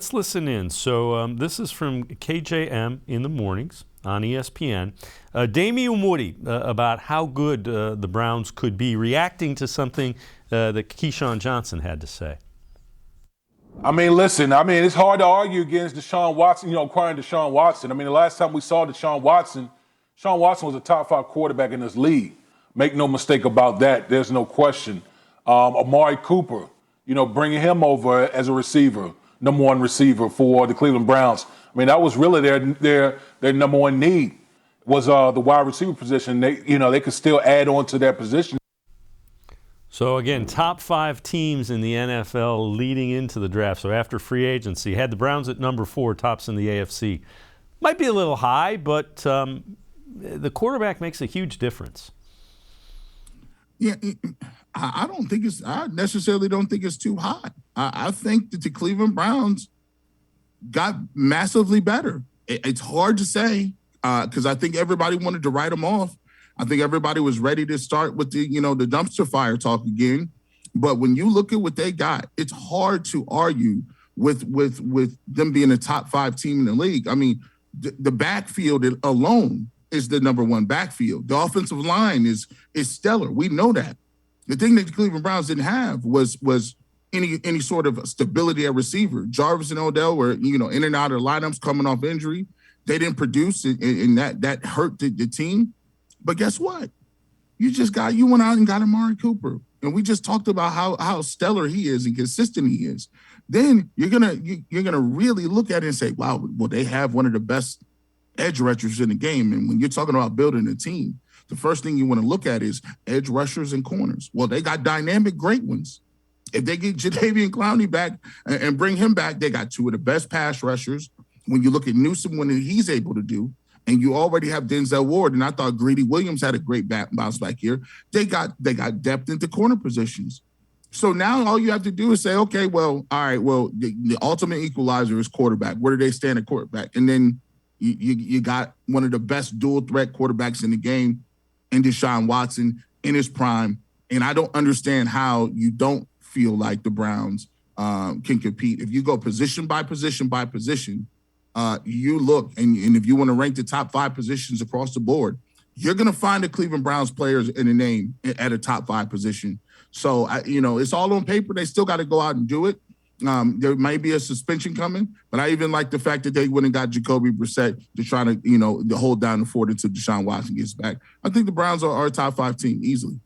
Let's listen in. So this is from KJM in the mornings on ESPN. Damien Woody about how good the Browns could be, reacting to something that Keyshawn Johnson had to say. I mean, listen, it's hard to argue against Deshaun Watson, acquiring Deshaun Watson. I mean, the last time we saw Deshaun Watson was a top 5 quarterback in this league. Make no mistake about that. There's no question. Amari Cooper, bringing him over as a receiver, number 1 receiver for the Cleveland Browns. I mean, that was really their number 1 need was the wide receiver position. They could still add on to that position. So again, top 5 teams in the NFL leading into the draft. So after free agency, had the Browns at number 4, tops in the AFC. Might be a little high, but the quarterback makes a huge difference. Yeah, I necessarily don't think it's too high. I think that the Cleveland Browns got massively better. It's hard to say because I think everybody wanted to write them off. I think everybody was ready to start with the dumpster fire talk again. But when you look at what they got, it's hard to argue with them being a top 5 team in the league. I mean, the backfield alone is the number 1 backfield. The offensive line is stellar. We know that. The thing that the Cleveland Browns didn't have was any sort of stability at receiver. Jarvis and Odell were in and out of lineups coming off injury. They didn't produce it, and that hurt the team. But guess what? You went out and got Amari Cooper, and we just talked about how stellar he is and consistent he is. Then you're gonna really look at it and say, wow, well, they have one of the best edge rushers in the game. And when you're talking about building a team, the first thing you want to look at is edge rushers and corners. Well, they got dynamic, great ones. If they get Jadeveon Clowney back and bring him back, they got 2 of the best pass rushers. When you look at Newsom, when he's able to do, and you already have Denzel Ward, and I thought Greedy Williams had a great bounce back here. They got depth into corner positions. So now all you have to do is say, okay, well, all right, well, the ultimate equalizer is quarterback. Where do they stand at quarterback? And then you got one of the best dual threat quarterbacks in the game in Deshaun Watson in his prime. And I don't understand how you don't feel like the Browns can compete. If you go position by position by position, you look, and if you want to rank the top 5 positions across the board, you're going to find the Cleveland Browns players in the name at a top 5 position. So, it's all on paper. They still got to go out and do it. There might be a suspension coming, but I even like the fact that they went and got Jacoby Brissett to try to, to hold down the fort until Deshaun Watson gets back. I think the Browns are a top 5 team easily.